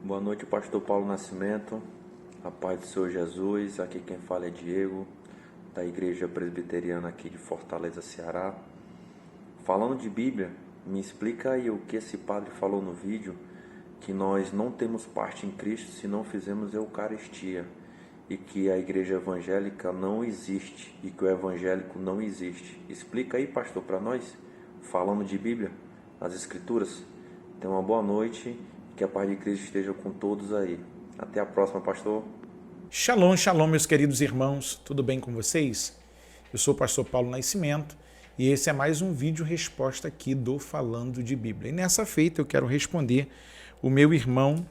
Boa noite, pastor Paulo Nascimento. A paz do Senhor Jesus. Aqui quem fala é Diego, da Igreja Presbiteriana aqui de Fortaleza, Ceará. Falando de Bíblia, me explica aí o que esse padre falou no vídeo, que nós não temos parte em Cristo se não fizermos Eucaristia, e que a igreja evangélica não existe, e que o evangélico não existe. Explica aí, pastor, para nós, falando de Bíblia, as Escrituras. Tenha uma boa noite, que a paz de Cristo esteja com todos aí. Até a próxima, pastor. Shalom, shalom, meus queridos irmãos, tudo bem com vocês? Eu sou o pastor Paulo Nascimento e esse é mais um vídeo resposta aqui do Falando de Bíblia. E nessa feita eu quero responder o meu irmão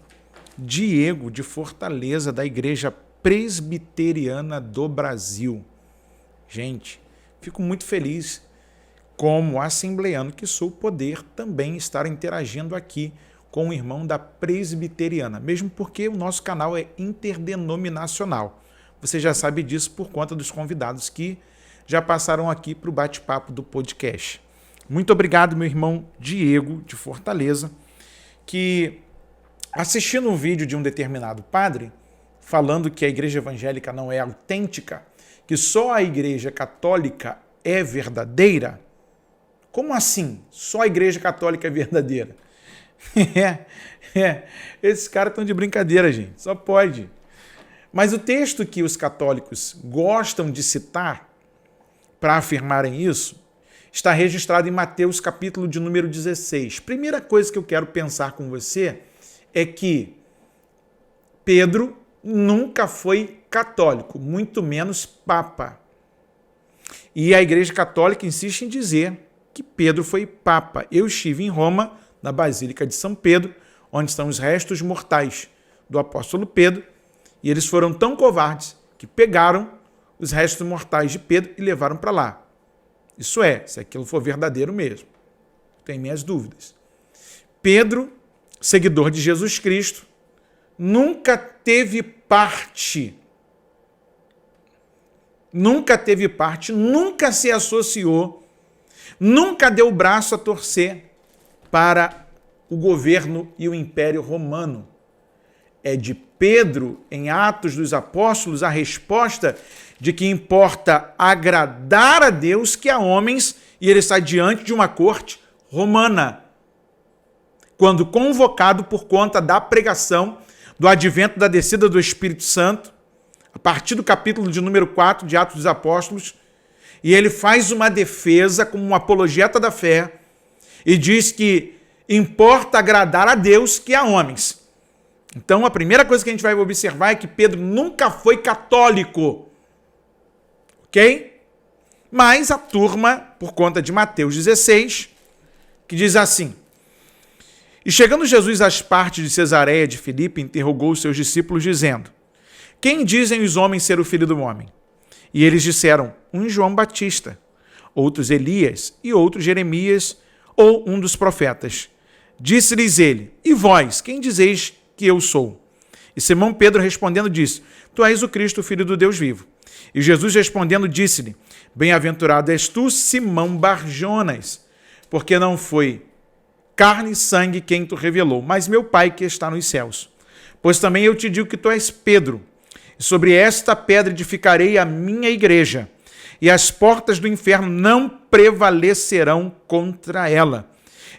Diego, de Fortaleza, da Igreja Presbiteriana do Brasil. Gente, fico muito feliz, como assembleano que sou, poder também estar interagindo aqui com o irmão da Presbiteriana, mesmo porque o nosso canal é interdenominacional. Você já sabe disso por conta dos convidados que já passaram aqui para o bate-papo do podcast. Muito obrigado, meu irmão Diego, de Fortaleza, que assistindo um vídeo de um determinado padre, falando que a igreja evangélica não é autêntica, que só a igreja católica é verdadeira. Como assim? Só a igreja católica é verdadeira? Esses caras estão de brincadeira, gente. Só pode. Mas o texto que os católicos gostam de citar para afirmarem isso está registrado em Mateus, capítulo de número 16. Primeira coisa que eu quero pensar com você é que Pedro nunca foi católico, muito menos papa. E a Igreja Católica insiste em dizer que Pedro foi papa. Eu estive em Roma, na Basílica de São Pedro, onde estão os restos mortais do apóstolo Pedro, e eles foram tão covardes que pegaram os restos mortais de Pedro e levaram para lá. Isso é, se aquilo for verdadeiro mesmo. Tenho minhas dúvidas. Pedro, seguidor de Jesus Cristo, nunca teve parte, nunca se associou, nunca deu o braço a torcer para o governo e o Império Romano. É de Pedro, em Atos dos Apóstolos, a resposta de que importa agradar a Deus que a homens, e ele está diante de uma corte romana, quando convocado por conta da pregação do advento da descida do Espírito Santo, a partir do capítulo de número 4 de Atos dos Apóstolos, e ele faz uma defesa como um apologeta da fé, e diz que importa agradar a Deus que a homens. Então, a primeira coisa que a gente vai observar é que Pedro nunca foi católico. Ok? Mas a turma, por conta de Mateus 16, que diz assim: E chegando Jesus às partes de Cesareia de Filipe, interrogou os seus discípulos, dizendo: Quem dizem os homens ser o filho do homem? E eles disseram: um João Batista, outros Elias e outros Jeremias, ou um dos profetas. Disse-lhes ele: E vós, quem dizeis que eu sou? E Simão Pedro respondendo disse: Tu és o Cristo, filho do Deus vivo. E Jesus respondendo disse-lhe: Bem-aventurado és tu, Simão Barjonas, porque não foi carne e sangue quem tu revelou, mas meu Pai que está nos céus. Pois também eu te digo que tu és Pedro, e sobre esta pedra edificarei a minha igreja, e as portas do inferno não prevalecerão contra ela.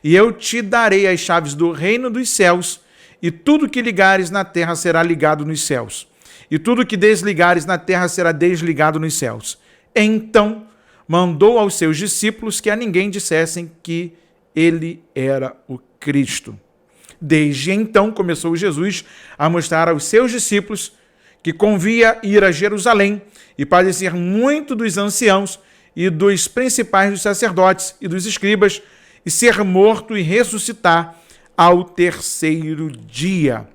E eu te darei as chaves do reino dos céus, e tudo que ligares na terra será ligado nos céus, e tudo que desligares na terra será desligado nos céus. Então mandou aos seus discípulos que a ninguém dissessem que ele era o Cristo. Desde então começou Jesus a mostrar aos seus discípulos que convia ir a Jerusalém e padecer muito dos anciãos e dos principais dos sacerdotes e dos escribas, e ser morto e ressuscitar ao terceiro dia.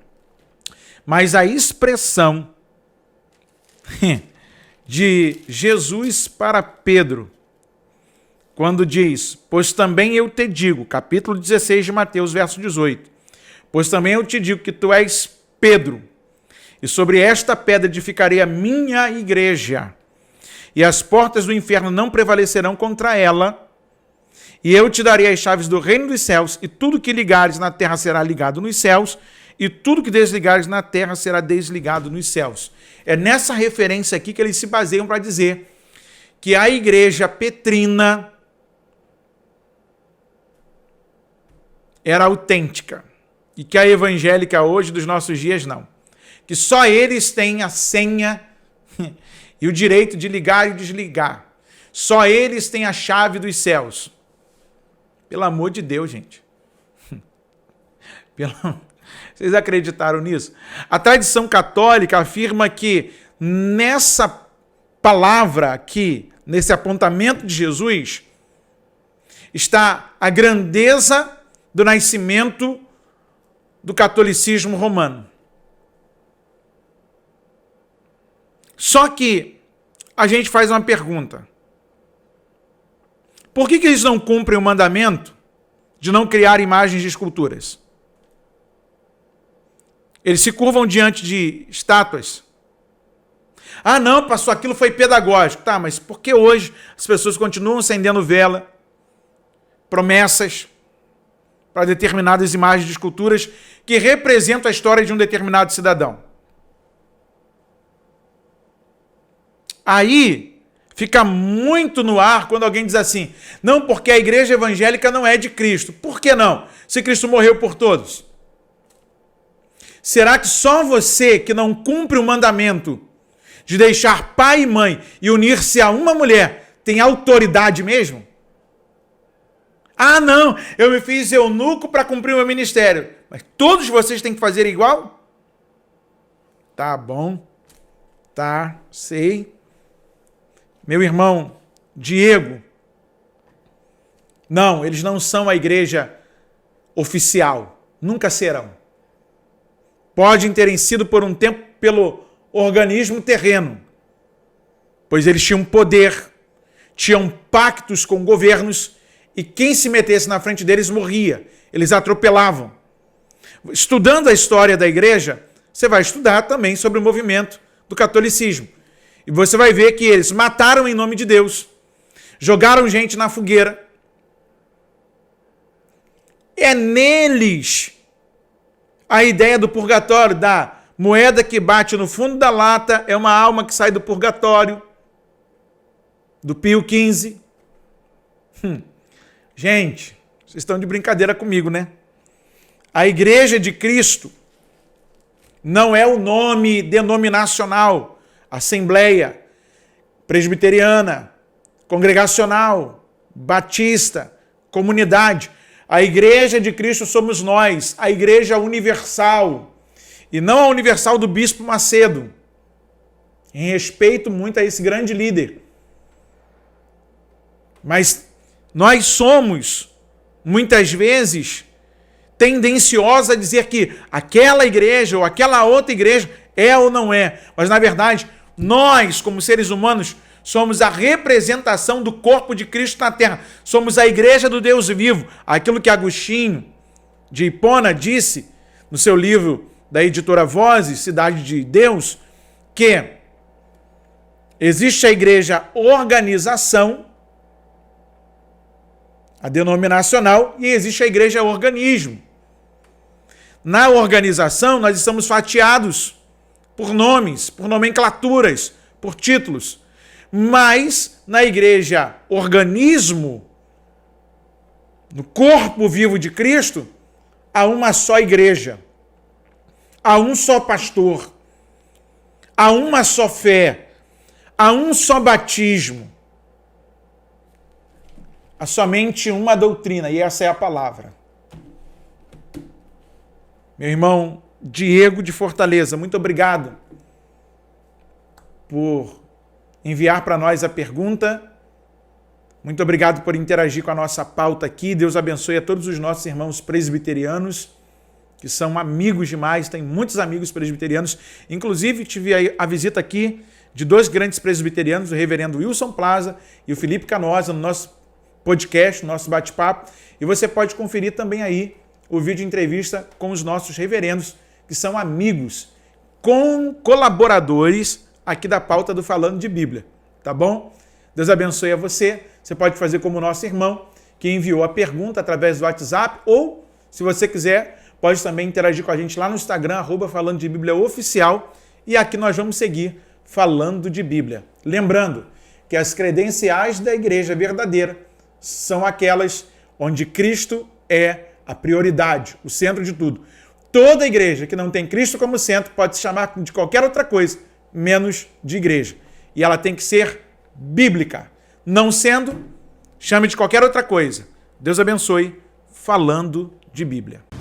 Mas a expressão de Jesus para Pedro, quando diz: Pois também eu te digo, capítulo 16 de Mateus, verso 18, Pois também eu te digo que tu és Pedro, e sobre esta pedra edificarei a minha igreja, e as portas do inferno não prevalecerão contra ela, e eu te darei as chaves do reino dos céus, e tudo que ligares na terra será ligado nos céus, e tudo que desligares na terra será desligado nos céus. É nessa referência aqui que eles se baseiam para dizer que a igreja petrina era autêntica e que a evangélica hoje, dos nossos dias, não. Que só eles têm a senha e o direito de ligar e desligar. Só eles têm a chave dos céus. Pelo amor de Deus, gente. Vocês acreditaram nisso? A tradição católica afirma que nessa palavra aqui, nesse apontamento de Jesus, está a grandeza do nascimento do catolicismo romano. Só que a gente faz uma pergunta. Por que eles não cumprem o mandamento de não criar imagens de esculturas? Eles se curvam diante de estátuas. Ah, não, pastor, aquilo foi pedagógico. Tá, mas por que hoje as pessoas continuam acendendo vela, promessas para determinadas imagens de esculturas que representam a história de um determinado cidadão? Aí fica muito no ar quando alguém diz assim, não, porque a igreja evangélica não é de Cristo. Por que não? Se Cristo morreu por todos. Será que só você que não cumpre o mandamento de deixar pai e mãe e unir-se a uma mulher tem autoridade mesmo? Ah, não, eu me fiz eunuco para cumprir o meu ministério. Mas todos vocês têm que fazer igual? Tá bom, tá, sei. Meu irmão Diego, não, eles não são a igreja oficial, nunca serão. Podem terem sido por um tempo pelo organismo terreno, pois eles tinham poder, tinham pactos com governos e quem se metesse na frente deles morria, eles atropelavam. Estudando a história da igreja, você vai estudar também sobre o movimento do catolicismo. E você vai ver que eles mataram em nome de Deus, jogaram gente na fogueira. É neles a ideia do purgatório, da moeda que bate no fundo da lata, é uma alma que sai do purgatório, do Pio XV. Gente, vocês estão de brincadeira comigo, né? A Igreja de Cristo não é o nome denominacional. Assembleia, presbiteriana, congregacional, batista, comunidade. A igreja de Cristo somos nós, a igreja universal. E não a universal do Bispo Macedo. Em respeito muito a esse grande líder. Mas nós somos, muitas vezes, tendenciosos a dizer que aquela igreja ou aquela outra igreja é ou não é. Mas, na verdade, nós, como seres humanos, somos a representação do corpo de Cristo na Terra. Somos a igreja do Deus vivo. Aquilo que Agostinho de Hipona disse no seu livro da editora Vozes, Cidade de Deus, que existe a igreja organização, a denominacional, e existe a igreja organismo. Na organização, nós estamos fatiados por nomes, por nomenclaturas, por títulos. Mas na igreja organismo, no corpo vivo de Cristo, há uma só igreja, há um só pastor, há uma só fé, há um só batismo, há somente uma doutrina, e essa é a palavra. Meu irmão Diego de Fortaleza, muito obrigado por enviar para nós a pergunta. Muito obrigado por interagir com a nossa pauta aqui. Deus abençoe a todos os nossos irmãos presbiterianos, que são amigos demais, tem muitos amigos presbiterianos. Inclusive, tive a visita aqui de dois grandes presbiterianos, o reverendo Wilson Plaza e o Felipe Canosa, no nosso podcast, no nosso bate-papo. E você pode conferir também aí o vídeo de entrevista com os nossos reverendos, que são amigos, colaboradores aqui da pauta do Falando de Bíblia, tá bom? Deus abençoe a você. Você pode fazer como o nosso irmão, que enviou a pergunta através do WhatsApp, ou, se você quiser, pode também interagir com a gente lá no Instagram, @falando de Bíblia oficial, e aqui nós vamos seguir falando de Bíblia. Lembrando que as credenciais da igreja verdadeira são aquelas onde Cristo é a prioridade, o centro de tudo. Toda igreja que não tem Cristo como centro pode se chamar de qualquer outra coisa, menos de igreja. E ela tem que ser bíblica. Não sendo, chame de qualquer outra coisa. Deus abençoe, falando de Bíblia.